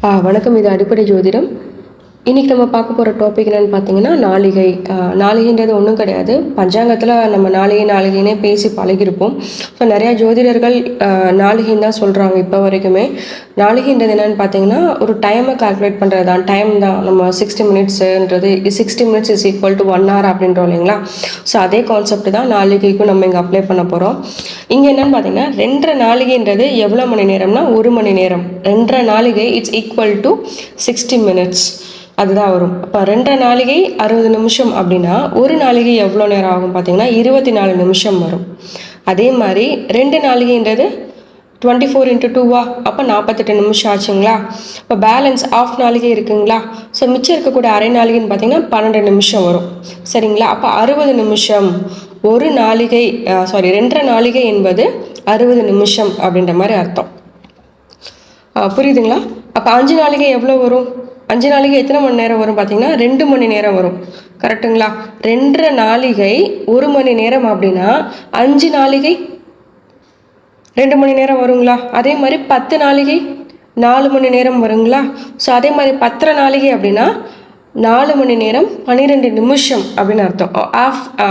வணக்கம். இது அடிப்படை ஜோதிடம். இன்றைக்கி நம்ம பார்க்க போகிற டாபிக் என்னென்னு பார்த்தீங்கன்னா நாளிகை. நாளிகைன்றது ஒன்றும் கிடையாது. பஞ்சாங்கத்தில் நம்ம நாளிகைன்னே பேசி பழகிருப்போம். ஸோ நிறையா ஜோதிடர்கள் நாளிகைன்னு தான் சொல்கிறாங்க இப்போ வரைக்குமே. நாளிகைன்றது என்னென்னு பார்த்தீங்கன்னா ஒரு டைமை கால்குலேட் பண்ணுறது தான். டைம் தான். நம்ம 60 மினிட்ஸுன்றது 60 minutes is equal to 1 hour அப்படின்றோம் இல்லைங்களா? ஸோ அதே கான்செப்ட் தான் நாளிகைக்கும் நம்ம இங்கே அப்ளை பண்ண போகிறோம். இங்கே என்னென்னு பார்த்தீங்கன்னா 2 நாளிகைன்றது எவ்வளோ மணி நேரம்னா 1 மணி நேரம். 2 நாளிகை இட்ஸ் ஈக்குவல் டு 60 மினிட்ஸ் அதுதான் வரும். அப்போ 2 நாளிகை 60 நிமிஷம் அப்படின்னா ஒரு நாளிகை எவ்வளோ நேரம் ஆகும் பார்த்தீங்கன்னா 24 நிமிஷம் வரும். அதே மாதிரி 2 நாளிகைன்றது 24 × 2 அப்போ 48 நிமிஷம் ஆச்சுங்களா? இப்போ பேலன்ஸ் ஆஃப் நாளிகை இருக்குங்களா? ஸோ மிச்சம் இருக்கக்கூடிய அரை நாளிகைன்னு பார்த்தீங்கன்னா 12 நிமிஷம் வரும். சரிங்களா? அப்போ 60 நிமிஷம் ஒரு நாளிகை 2 நாளிகை என்பது 60 நிமிஷம் அப்படின்ற மாதிரி அர்த்தம். புரியுதுங்களா? அப்போ 5 நாளிகை எவ்வளோ வரும்? 5 நாளிகை எத்தனை மணி நேரம் வரும் பார்த்தீங்கன்னா 2 மணி நேரம் வரும். கரெக்டுங்களா? 2 நாளிகை 1 மணி நேரம் அப்படின்னா 5 நாளிகை 2 மணி நேரம் வருங்களா? அதே மாதிரி 10 நாளிகை 4 மணி நேரம் வருங்களா? ஸோ அதே மாதிரி 10 நாளிகை அப்படின்னா 4 மணி நேரம் 12 நிமிஷம் அப்படின்னு அர்த்தம்.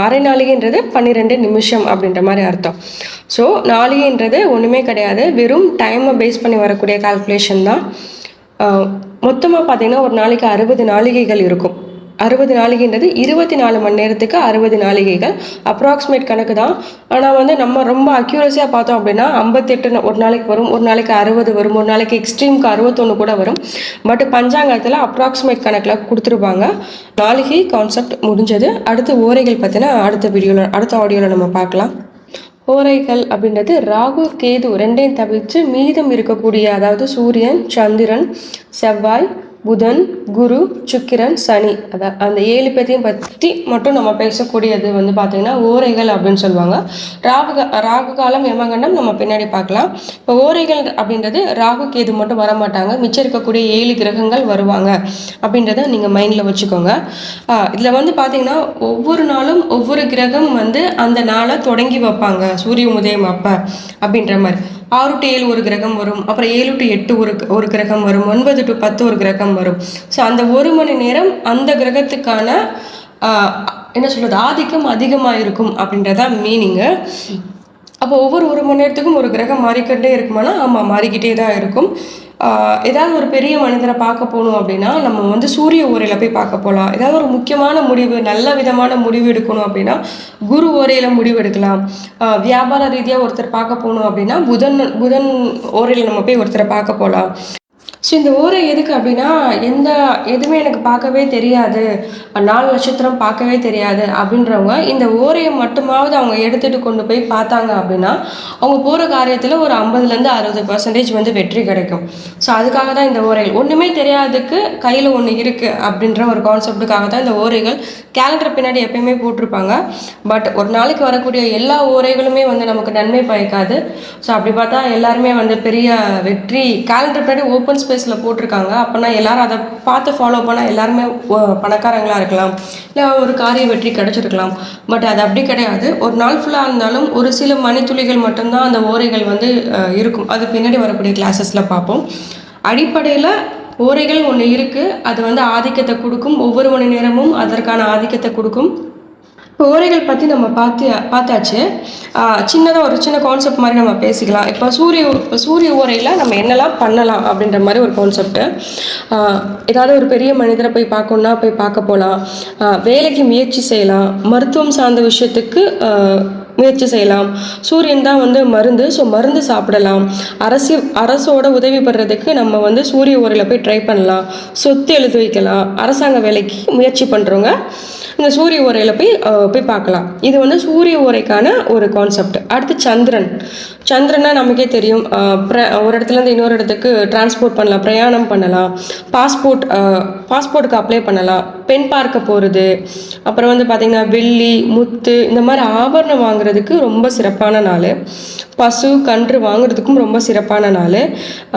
அரை நாளிகைன்றது 12 நிமிஷம் அப்படின்ற மாதிரி அர்த்தம். ஸோ நாளிகைன்றது ஒன்றுமே கிடையாது, வெறும் டைமை பேஸ் பண்ணி வரக்கூடிய கால்குலேஷன் தான். மொத்தமாக பார்த்தீங்கன்னா ஒரு நாளைக்கு 60 நாளிகைகள் இருக்கும். 60 நாளிகைன்றது 24 மணி நேரத்துக்கு 60 நாளிகைகள் அப்ராக்சிமேட் கணக்கு தான். ஆனால் நம்ம ரொம்ப அக்யூரஸியாக பார்த்தோம் அப்படின்னா 58 ஒரு நாளைக்கு வரும், ஒரு நாளைக்கு 60 வரும், ஒரு நாளைக்கு எக்ஸ்ட்ரீமுக்கு 61 கூட வரும். பட் பஞ்சாங்கத்தில் அப்ராக்சிமேட் கணக்கில் கொடுத்துருப்பாங்க. நாளிகை கான்செப்ட் முடிஞ்சது. அடுத்து ஓரைகள் பற்றினா அடுத்த ஆடியோவில் நம்ம பார்க்கலாம். ஓரைகள் அப்படின்றது ராகு கேது 2ஐயும் தவிர்த்து மீதம் இருக்கக்கூடிய, அதாவது சூரியன், சந்திரன், செவ்வாய், புதன், குரு, சுக்கிரன், சனி, அந்த 7 பேரையும் பற்றி மட்டும் நம்ம பேசக்கூடியது பார்த்திங்கன்னா ஓரைகள் அப்படின்னு சொல்லுவாங்க. ராகு காலம், யமகண்டம் நம்ம பின்னாடி பார்க்கலாம். இப்போ ஓரைகள் அப்படின்றது ராகு கேது மட்டும் வரமாட்டாங்க, மிச்சம் இருக்கக்கூடிய 7 கிரகங்கள் வருவாங்க அப்படின்றத நீங்கள் மைண்டில் வச்சுக்கோங்க. இதில் பார்த்திங்கன்னா ஒவ்வொரு நாளும் ஒவ்வொரு கிரகம் அந்த நாளை தொடங்கி வைப்பாங்க. சூரிய உதயம் அப்போ அப்படின்ற மாதிரி 6 to 7 ஒரு கிரகம் வரும், அப்புறம் 7 to 8 ஒரு கிரகம் வரும், 9 to 10 ஒரு கிரகம் வரும். ஸோ அந்த 1 மணி நேரம் அந்த கிரகத்துக்கான ஆதிக்கம் அதிகமாக இருக்கும் அப்படின்றதான் மீனிங்கு. அப்போ ஒவ்வொரு 1 மணி நேரத்துக்கும் ஒரு கிரகம் மாறிக்கிட்டே இருக்குமானா ஆமாம், மாறிக்கிட்டே தான் இருக்கும். ஏதாவது ஒரு பெரிய மனிதரை பார்க்க போகணும் அப்படின்னா நம்ம சூரிய ஓரையில் போய் பார்க்க போகலாம். ஏதாவது ஒரு முக்கியமான முடிவு, நல்ல விதமான முடிவு எடுக்கணும் அப்படின்னா குரு ஓரையில் முடிவு எடுக்கலாம். வியாபார ரீதியாக ஒருத்தர் பார்க்க போகணும் அப்படின்னா புதன் ஓரையில் நம்ம போய் ஒருத்தரை பார்க்க போகலாம். ஸோ இந்த ஓரை எதுக்கு அப்படின்னா எதுவுமே எனக்கு பார்க்கவே தெரியாது, 4 நட்சத்திரம் பார்க்கவே தெரியாது அப்படின்றவங்க இந்த ஓரையை மட்டுமாவது அவங்க எடுத்துகிட்டு கொண்டு போய் பார்த்தாங்க அப்படின்னா அவங்க போகிற காரியத்தில் ஒரு 50% 60% வெற்றி கிடைக்கும். ஸோ அதுக்காக தான் இந்த ஓரைகள். ஒன்றுமே தெரியாததுக்கு கையில் ஒன்று இருக்குது அப்படின்ற ஒரு கான்செப்டுக்காக தான் இந்த ஓரைகள். கேலண்டர் பின்னாடி எப்பயுமே போட்டிருப்பாங்க. பட் ஒரு நாளைக்கு வரக்கூடிய எல்லா ஓரைகளுமே நமக்கு நன்மை பயக்காது. ஸோ அப்படி பார்த்தா எல்லாருமே பெரிய வெற்றி கேலண்டர் பின்னாடி ஓப்பன் ஸ்பேஸில் போட்டிருக்காங்க. அப்போனா எல்லாரும் அதை பார்த்து ஃபாலோ பண்ணால் எல்லாருமே பணக்காரங்களாக இருக்கலாம், இல்லை ஒரு காரிய வெற்றி கிடைச்சிருக்கலாம். பட் அது அப்படி கிடையாது. ஒரு நாள் ஃபுல்லாக இருந்தாலும் ஒரு சில மணித்துளிகள் மட்டும்தான் அந்த ஓரைகள் இருக்கும். அது பின்னாடி வரக்கூடிய கிளாஸஸில் பார்ப்போம். அடிப்படையில் ஓரைகள் ஒன்று இருக்குது. அது ஆதிக்கத்தை கொடுக்கும். ஒவ்வொரு மணி நேரமும் அதற்கான ஆதிக்கத்தை கொடுக்கும். இப்போ ஓரைகள் பற்றி நம்ம பார்த்தாச்சு. சின்னதாக ஒரு சின்ன கான்செப்ட் மாதிரி நம்ம பேசிக்கலாம். இப்போ சூரிய ஓரையில் நம்ம என்னெல்லாம் பண்ணலாம் அப்படின்ற மாதிரி ஒரு கான்செப்ட்டு. ஏதாவது ஒரு பெரிய மனிதரை போய் பார்க்கணுன்னா போய் பார்க்க போகலாம், வேலைக்கு முயற்சி செய்யலாம், மருத்துவம் சார்ந்த விஷயத்துக்கு முயற்சி செய்யலாம். சூரியன் தான் மருந்து. ஸோ மருந்து சாப்பிடலாம். அரசோட உதவி பெறதுக்கு நம்ம சூரிய ஓரையில் போய் ட்ரை பண்ணலாம். சொத்து எழுதி வைக்கலாம். அரசாங்க வேலைக்கு முயற்சி பண்ணுறவங்க இந்த சூரிய ஓரையில் போய் பார்க்கலாம். இது சூரிய ஓரைக்கான ஒரு கான்செப்ட். அடுத்து சந்திரன்னா நமக்கே தெரியும். ஒரு இடத்துலேருந்து இன்னொரு இடத்துக்கு டிரான்ஸ்போர்ட் பண்ணலாம், பிரயாணம் பண்ணலாம், பாஸ்போர்ட்டுக்கு அப்ளை பண்ணலாம், பெண் பார்க்க போகிறது, அப்புறம் பார்த்திங்கன்னா வெள்ளி, முத்து இந்த மாதிரி ஆபரணம் வாங்குறதுக்கு ரொம்ப சிறப்பான நாள். பசு கன்று வாங்குறதுக்கும் ரொம்ப சிறப்பான நாள்.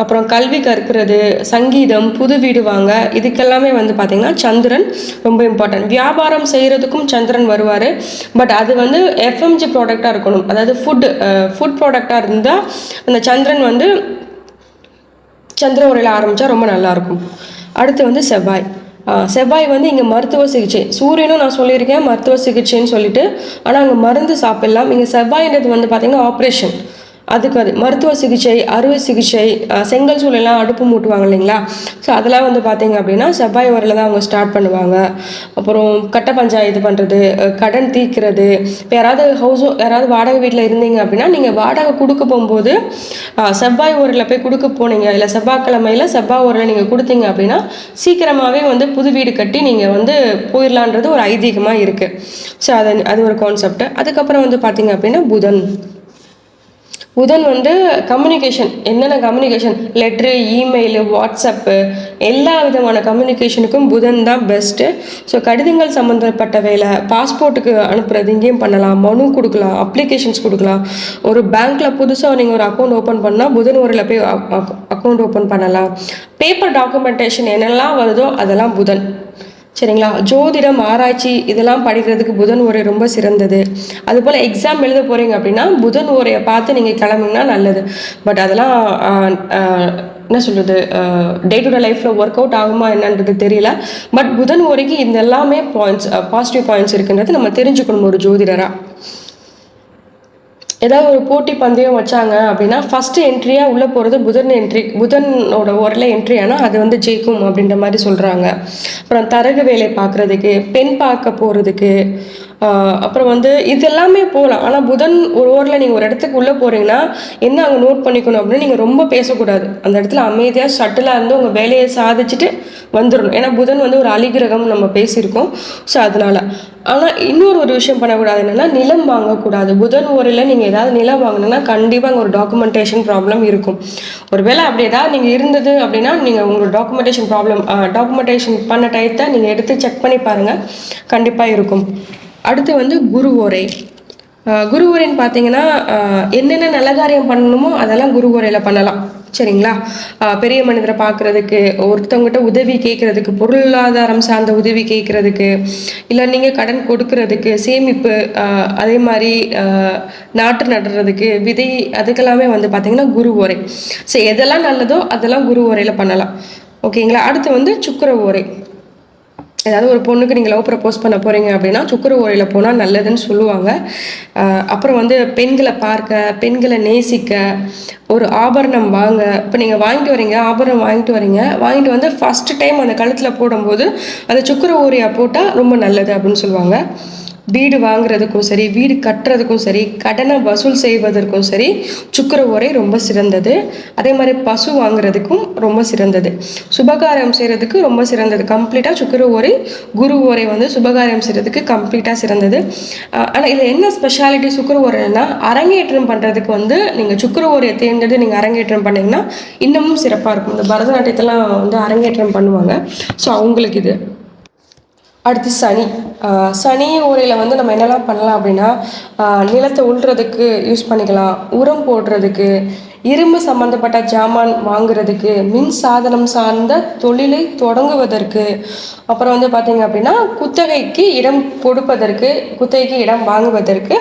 அப்புறம் கல்வி கற்கிறது, சங்கீதம், புது வீடு வாங்க, இதுக்கெல்லாமே பார்த்திங்கன்னா சந்திரன் ரொம்ப இம்பார்ட்டன்ட். வியாபாரம் செய்கிறதுக்கும் சந்திரன் வருவார். பட் அது எஃப்எம்ஜி ப்ராடக்டாக இருக்கணும். அதாவது ஃபுட் ப்ராடக்டாக இருந்தால் அந்த சந்திரன் சந்திர ஓரையில் ஆரம்பித்தா ரொம்ப நல்லாயிருக்கும். அடுத்து வந்து செவ்வாய். செவ்வாய் வந்து இங்கே மருத்துவ சிகிச்சை, சூரியனும் நான் சொல்லியிருக்கேன் மருத்துவ சிகிச்சைன்னு சொல்லிட்டு, ஆனால் அங்கே மருந்து சாப்பிடலாம். இங்கே செவ்வாயின்றது வந்து பார்த்திங்கன்னா ஆப்ரேஷன், அதுக்கு அது மருத்துவ சிகிச்சை, அறுவை சிகிச்சை, செங்கல் சூளைலாம் அடுப்பு மூட்டுவாங்க இல்லைங்களா? ஸோ அதெல்லாம் வந்து பார்த்தீங்க அப்படின்னா செவ்வாய் ஓரையில் தான் அவங்க ஸ்டார்ட் பண்ணுவாங்க. அப்புறம் கட்ட பஞ்சாயத்து பண்ணுறது, கடன் தீர்க்கிறது. இப்போ யாராவது வாடகை வீட்டில் இருந்தீங்க அப்படின்னா நீங்கள் வாடகை கொடுக்க போகும்போது செவ்வாய் ஓரையில் போய் கொடுக்க போனீங்க, இல்லை செவ்வாய்க்கிழமையில் செவ்வாய் ஓரையில் நீங்கள் கொடுத்தீங்க அப்படின்னா சீக்கிரமாகவே வந்து புது வீடு கட்டி நீங்கள் வந்து போயிடலான்றது ஒரு ஐதீகமாக இருக்குது. ஸோ அது ஒரு கான்செப்ட். அதுக்கப்புறம் வந்து பார்த்தீங்க அப்படின்னா புதன் வந்து கம்யூனிகேஷன், என்னென்ன கம்யூனிகேஷன், லெட்ரு, இமெயிலு, வாட்ஸ்அப்பு, எல்லா விதமான கம்யூனிகேஷனுக்கும் புதன் தான் பெஸ்ட்டு. ஸோ கடிதங்கள் சம்மந்தப்பட்ட வேலை, பாஸ்போர்ட்டுக்கு அனுப்புறது இங்கேயும் பண்ணலாம், மனு கொடுக்கலாம், அப்ளிகேஷன்ஸ் கொடுக்கலாம். ஒரு பேங்க்கில் புதுசாக நீங்கள் ஒரு அக்கௌண்ட் ஓப்பன் பண்ணால் புதன் ஓரையில் போய் அக்கௌண்ட் ஓப்பன் பண்ணலாம். பேப்பர் டாக்குமெண்டேஷன் என்னெல்லாம் வருதோ அதெல்லாம் புதன். சரிங்களா? ஜோதிடம், ஆராய்ச்சி இதெல்லாம் படிக்கிறதுக்கு புதன் ஓரை ரொம்ப சிறந்தது. அதுபோல் எக்ஸாம் எழுத போகிறீங்க அப்படின்னா புதன் ஓரையை பார்த்து நீங்கள் கிளம்புங்கன்னா நல்லது. பட் அதெல்லாம் என்ன சொல்கிறது, டே டு டே லைஃப்பில் ஒர்க் அவுட் ஆகுமா என்னன்றது தெரியல. பட் புதன் ஓரைக்கு இந்த எல்லாமே பாயிண்ட்ஸ், பாசிட்டிவ் பாயிண்ட்ஸ் இருக்குன்றது நம்ம தெரிஞ்சுக்கணும் ஒரு ஜோதிடராக. ஏதாவது ஒரு போட்டி பந்தயம் வச்சாங்க அப்படின்னா ஃபஸ்ட்டு என்ட்ரியாக உள்ளே போகிறது புதனோட ஓரில் என்ட்ரி ஆனால் அது வந்து ஜெயிக்கும் அப்படின்ற மாதிரி சொல்கிறாங்க. அப்புறம் தரகு வேலை பார்க்குறதுக்கு, பெண் பார்க்க போகிறதுக்கு, அப்புறம் வந்து இது எல்லாமே போகலாம். ஆனால் புதன் ஒரு ஓரில் நீங்கள் ஒரு இடத்துக்கு உள்ளே போகிறீங்கன்னா என்ன அங்கே நோட் பண்ணிக்கணும் அப்படின்னா நீங்கள் ரொம்ப பேசக்கூடாது. அந்த இடத்துல அமைதியாக ஷட்டிலாக இருந்து உங்கள் வேலையை சாதிச்சுட்டு வந்துடணும். ஏன்னா புதன் வந்து ஒரு அலிகிரகம் நம்ம பேசியிருக்கோம். ஸோ அதனால் ஆனால் இன்னொரு விஷயம் பண்ணக்கூடாது, என்னென்னா நிலம் வாங்கக்கூடாது. புதன் ஓரையில் நீங்கள் ஏதாவது நிலம் வாங்கினீங்கன்னா கண்டிப்பாக அங்கே ஒரு டாக்குமெண்டேஷன் ப்ராப்ளம் இருக்கும். ஒருவேளை அப்படி ஏதாவது நீங்கள் இருந்தது அப்படின்னா நீங்கள் உங்களோட டாக்குமெண்டேஷன் பண்ண டயத்தை நீங்கள் எடுத்து செக் பண்ணி பாருங்கள், கண்டிப்பாக இருக்கும். அடுத்து வந்து குரு ஓரை. குரு ஓரைன்னு பார்த்தீங்கன்னா என்னென்ன நல்ல காரியம் பண்ணணுமோ அதெல்லாம் குரு ஓரையில் பண்ணலாம். சரிங்களா? பெரிய மனிதரை பார்க்குறதுக்கு, ஒருத்தவங்ககிட்ட உதவி கேட்குறதுக்கு, பொருளாதாரம் சார்ந்த உதவி கேட்குறதுக்கு, இல்லை நீங்கள் கடன் கொடுக்கறதுக்கு, சேமிப்பு, அதே மாதிரி நாற்று நடுறதுக்கு, விதை, அதுக்கெல்லாமே வந்து பார்த்திங்கன்னா குரு ஓரை. ஸோ எதெல்லாம் நல்லதோ அதெல்லாம் குரு ஓரையில் பண்ணலாம். ஓகேங்களா? அடுத்து வந்து சுக்கிர ஓரை. ஏதாவது ஒரு பொண்ணுக்கு நீங்கள் லவ் ப்ரப்போஸ் பண்ண போகிறீங்க அப்படின்னா சுக்கிர ஓரையில் போனால் நல்லதுன்னு சொல்லுவாங்க. அப்புறம் வந்து பெண்களை பார்க்க, பெண்களை நேசிக்க, ஒரு ஆபரணம் வாங்க. இப்போ நீங்கள் ஆபரணம் வாங்கிட்டு வந்து ஃபஸ்ட்டு டைம் அந்த கழுத்தில் போடும்போது அந்த சுக்கிர ஓரையாக போட்டால் ரொம்ப நல்லது அப்படின்னு சொல்லுவாங்க. வீடு வாங்குறதுக்கும் சரி, வீடு கட்டுறதுக்கும் சரி, கடனை வசூல் செய்வதற்கும் சரி சுக்கிர ஓரை ரொம்ப சிறந்தது. அதே மாதிரி பசு வாங்குறதுக்கும் ரொம்ப சிறந்தது. சுபகாரியம் செய்கிறதுக்கு ரொம்ப சிறந்தது. கம்ப்ளீட்டாக சுக்கிர ஓரை, குரு ஓரை வந்து சுபகாரியம் செய்கிறதுக்கு கம்ப்ளீட்டாக சிறந்தது. ஆனால் இதில் என்ன ஸ்பெஷாலிட்டி சுக்கிர ஓரைன்னா, அரங்கேற்றம் பண்ணுறதுக்கு வந்து நீங்கள் சுக்கிர ஓரையை தேர்ந்தெடுத்து நீங்கள் அரங்கேற்றம் பண்ணிங்கன்னா இன்னமும் சிறப்பாக இருக்கும். இந்த பரதநாட்டியத்தெல்லாம் வந்து அரங்கேற்றம் பண்ணுவாங்க. ஸோ அவங்களுக்கு இது. அடுத்து சனி ஓரையில் வந்து நம்ம என்னெல்லாம் பண்ணலாம் அப்படின்னா நிலத்தை உழுறதுக்கு யூஸ் பண்ணிக்கலாம், உரம் போடுறதுக்கு, இரும்பு சம்மந்தப்பட்ட ஜாமான் வாங்குறதுக்கு, மின் சாதனம் சார்ந்த தொழிலை தொடங்குவதற்கு, அப்புறம் வந்து பார்த்திங்க அப்படின்னா குத்தகைக்கு இடம் வாங்குவதற்கு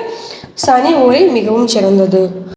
சனி ஓரை மிகவும் சிறந்தது.